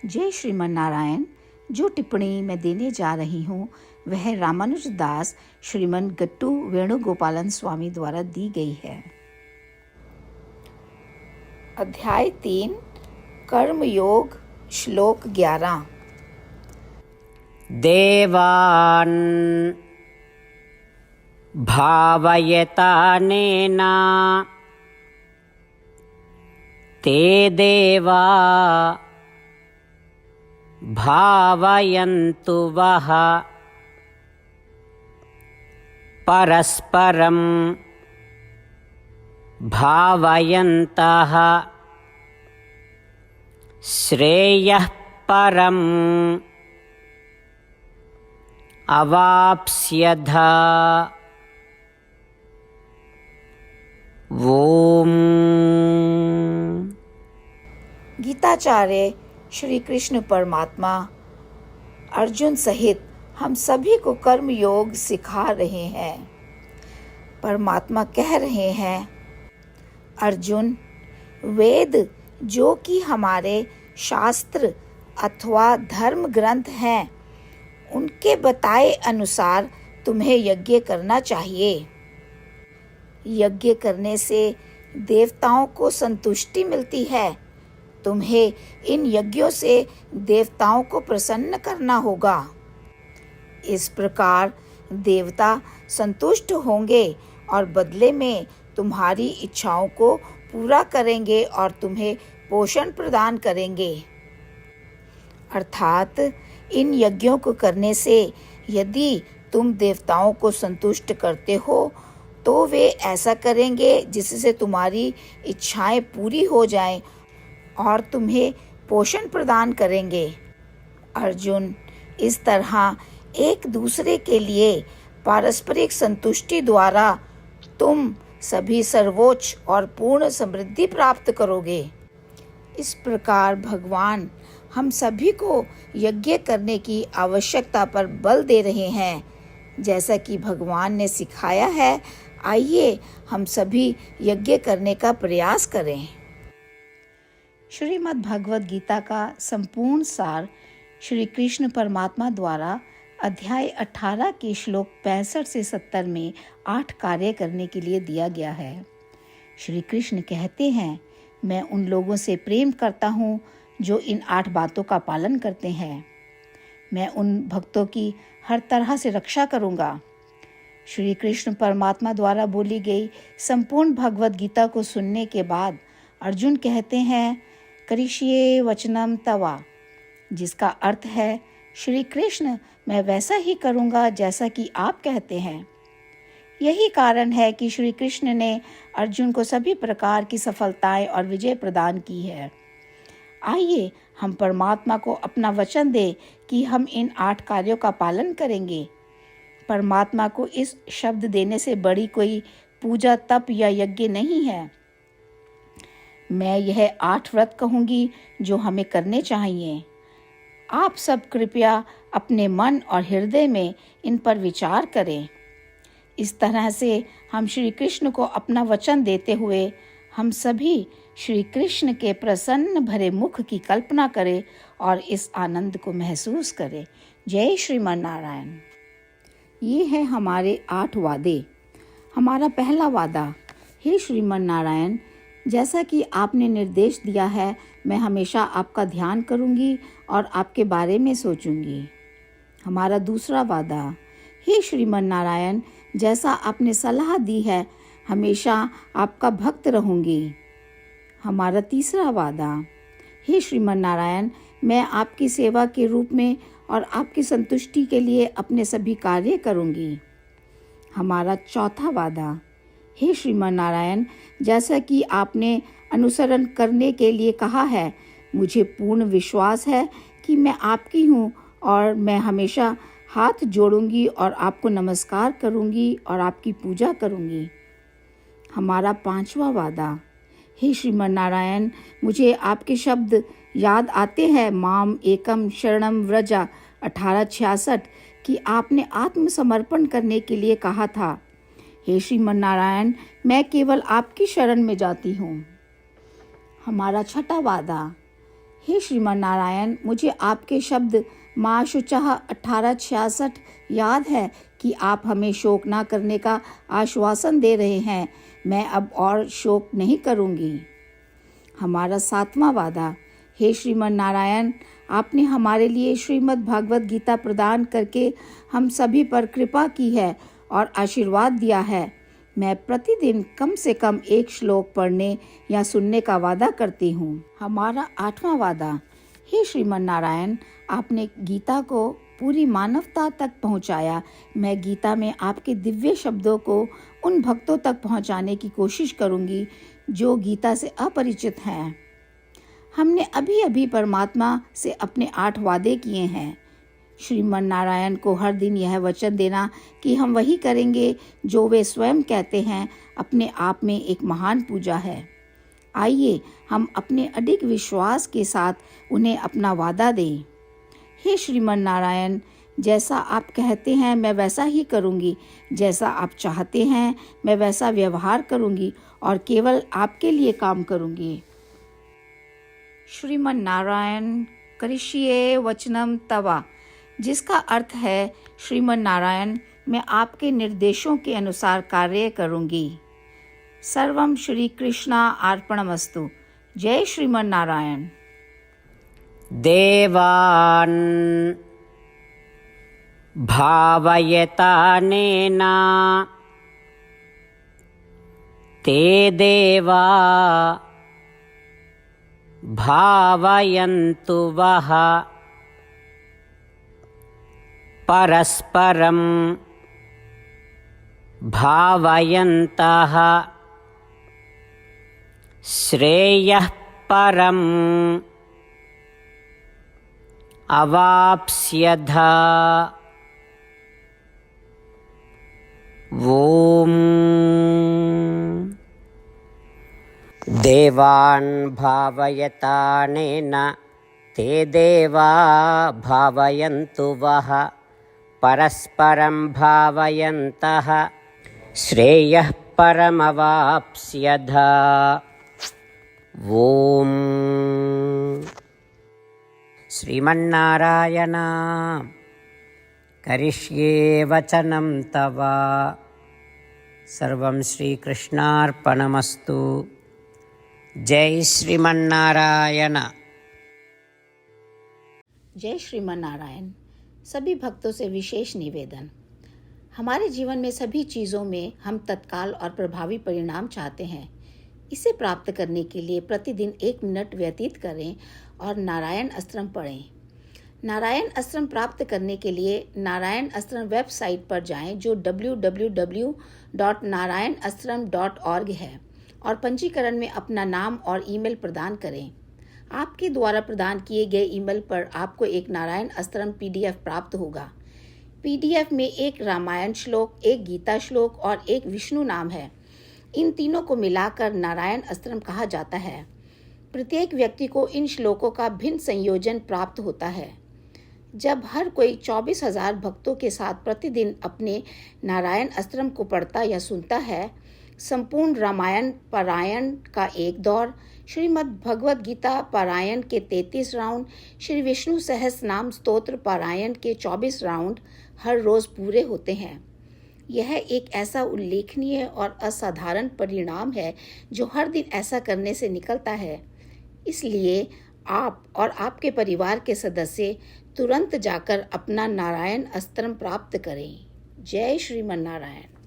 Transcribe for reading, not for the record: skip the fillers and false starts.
जय श्रीमन नारायण। जो टिप्पणी मैं देने जा रही हूँ वह रामानुज दास श्रीमन गट्टू वेणुगोपालन स्वामी द्वारा दी गई है। अध्याय 3 कर्म योग श्लोक 11। देवान् भावयतानेन ते देवा भावयन्तु वः परस्परं भावयन्तः श्रेयः परम् अवाप्स्यथ। ओम। गीताचार्य श्री कृष्ण परमात्मा अर्जुन सहित हम सभी को कर्म योग सिखा रहे हैं। परमात्मा कह रहे हैं, अर्जुन, वेद जो कि हमारे शास्त्र अथवा धर्म ग्रंथ हैं, उनके बताए अनुसार तुम्हें यज्ञ करना चाहिए। यज्ञ करने से देवताओं को संतुष्टि मिलती है। तुम्हें इन यज्ञों से देवताओं को प्रसन्न करना होगा। इस प्रकार देवता संतुष्ट होंगे और बदले में तुम्हारी इच्छाओं को पूरा करेंगे और तुम्हें पोषण प्रदान करेंगे। अर्थात इन यज्ञों को करने से यदि तुम देवताओं को संतुष्ट करते हो तो वे ऐसा करेंगे जिससे तुम्हारी इच्छाएं पूरी हो जाएं और तुम्हें पोषण प्रदान करेंगे। अर्जुन, इस तरह एक दूसरे के लिए पारस्परिक संतुष्टि द्वारा तुम सभी सर्वोच्च और पूर्ण समृद्धि प्राप्त करोगे। इस प्रकार भगवान हम सभी को यज्ञ करने की आवश्यकता पर बल दे रहे हैं। जैसा कि भगवान ने सिखाया है, आइए हम सभी यज्ञ करने का प्रयास करें। श्रीमद् भगवद गीता का संपूर्ण सार श्री कृष्ण परमात्मा द्वारा अध्याय 18 के श्लोक 65 से 70 में 8 कार्य करने के लिए दिया गया है। श्री कृष्ण कहते हैं, मैं उन लोगों से प्रेम करता हूँ जो इन 8 बातों का पालन करते हैं। मैं उन भक्तों की हर तरह से रक्षा करूँगा। श्री कृष्ण परमात्मा द्वारा बोली गई संपूर्ण भगवद गीता को सुनने के बाद अर्जुन कहते हैं, करिष्ये वचनम तवा, जिसका अर्थ है, श्री कृष्ण, मैं वैसा ही करूँगा जैसा कि आप कहते हैं। यही कारण है कि श्री कृष्ण ने अर्जुन को सभी प्रकार की सफलताएं और विजय प्रदान की है। आइए हम परमात्मा को अपना वचन दें कि हम इन 8 कार्यों का पालन करेंगे। परमात्मा को इस शब्द देने से बड़ी कोई पूजा, तप या यज्ञ नहीं है। मैं यह 8 व्रत कहूँगी जो हमें करने चाहिए। आप सब कृपया अपने मन और हृदय में इन पर विचार करें। इस तरह से हम श्री कृष्ण को अपना वचन देते हुए हम सभी श्री कृष्ण के प्रसन्न भरे मुख की कल्पना करें और इस आनंद को महसूस करें। जय श्रीमन नारायण। ये है हमारे 8 वादे। हमारा पहला वादा, हे श्रीमन नारायण, जैसा कि आपने निर्देश दिया है, मैं हमेशा आपका ध्यान करूंगी और आपके बारे में सोचूंगी। हमारा दूसरा वादा, हे श्रीमन नारायण, जैसा आपने सलाह दी है, हमेशा आपका भक्त रहूंगी। हमारा तीसरा वादा, हे श्रीमन नारायण, मैं आपकी सेवा के रूप में और आपकी संतुष्टि के लिए अपने सभी कार्य करूंगी। हमारा चौथा वादा, हे श्रीमन नारायण, जैसा कि आपने अनुसरण करने के लिए कहा है, मुझे पूर्ण विश्वास है कि मैं आपकी हूँ और मैं हमेशा हाथ जोड़ूंगी और आपको नमस्कार करूंगी और आपकी पूजा करूंगी। हमारा 5वां वादा, हे श्रीमन नारायण, मुझे आपके शब्द याद आते हैं, माम एकम शरणम व्रजा 1866, कि आपने आत्मसमर्पण करने के लिए कहा था। हे श्रीमन नारायण, मैं केवल आपकी शरण में जाती हूँ। हमारा छठा वादा, हे श्रीमान नारायण, मुझे आपके शब्द माँ शुचः 1866 याद है कि आप हमें शोक ना करने का आश्वासन दे रहे हैं। मैं अब और शोक नहीं करूँगी। हमारा 7वां वादा। हे श्रीमान नारायण, आपने हमारे लिए श्रीमद् भागवत गीता प्रदान करके हम सभी पर कृपा की है और आशीर्वाद दिया है। मैं प्रतिदिन कम से कम एक श्लोक पढ़ने या सुनने का वादा करती हूँ। हमारा 8वां वादा। हे श्रीमान नारायण, आपने गीता को पूरी मानवता तक पहुँचाया। मैं गीता में आपके दिव्य शब्दों को उन भक्तों तक पहुँचाने की कोशिश करूँगी जो गीता से अपरिचित हैं। हमने अभी अभी परमात्मा से अपने 8 वादे किए हैं। श्रीमन नारायण को हर दिन यह वचन देना कि हम वही करेंगे जो वे स्वयं कहते हैं, अपने आप में एक महान पूजा है। आइए हम अपने अडिग विश्वास के साथ उन्हें अपना वादा दें। हे श्रीमन नारायण, जैसा आप कहते हैं मैं वैसा ही करूँगी, जैसा आप चाहते हैं मैं वैसा व्यवहार करूँगी और केवल आपके लिए काम करूँगी। श्रीमन नारायण करिष्ये वचनम तवा, जिसका अर्थ है श्रीमन नारायण, मैं आपके निर्देशों के अनुसार कार्य करूँगी। सर्वम श्री कृष्णा अर्पणमस्तु। जय श्रीमन नारायण। देवान् भावयतानेन ते देवा भावयन्तु वः परस्परं भावयन्तः श्रेयः परम् अवाप्स्यथ। ॐ देवान् भावयतानेन ते देवा भावयन्तु वः परस्परं भावयन्तः श्रेयः परमवाप्स्यथ। ॐ श्रीमन्नारायण करिष्ये वचनं तव। सर्वं श्रीकृष्णार्पणमस्तु। जय श्रीमन्नारायण। जय श्रीमन नारायण। सभी भक्तों से विशेष निवेदन। हमारे जीवन में सभी चीज़ों में हम तत्काल और प्रभावी परिणाम चाहते हैं। इसे प्राप्त करने के लिए प्रतिदिन 1 मिनट व्यतीत करें और नारायण अस्त्रम पढ़ें। नारायण अस्त्रम प्राप्त करने के लिए नारायण अस्त्रम वेबसाइट पर जाएं, जो www.narayanastram.org है, और पंजीकरण में अपना नाम और ईमेल प्रदान करें। आपके द्वारा प्रदान किए गए ईमेल पर आपको एक नारायण अस्त्रम PDF प्राप्त होगा। PDF में एक रामायण श्लोक, एक गीता श्लोक और एक विष्णु नाम है। इन तीनों को मिलाकर नारायण अस्त्रम कहा जाता है। प्रत्येक व्यक्ति को इन श्लोकों का भिन्न संयोजन प्राप्त होता है। जब हर कोई 24,000 भक्तों के साथ प्रतिदिन अपने नारायण अस्त्रम को पढ़ता या सुनता है, संपूर्ण रामायण पारायण का एक दौर, श्रीमद् भगवद गीता पारायण के 33 राउंड, श्री विष्णु सहस्त्र नाम स्तोत्र पारायण के 24 राउंड हर रोज पूरे होते हैं। यह एक ऐसा उल्लेखनीय और असाधारण परिणाम है जो हर दिन ऐसा करने से निकलता है। इसलिए आप और आपके परिवार के सदस्य तुरंत जाकर अपना नारायण अस्त्रम प्राप्त करें। जय श्रीमन नारायण।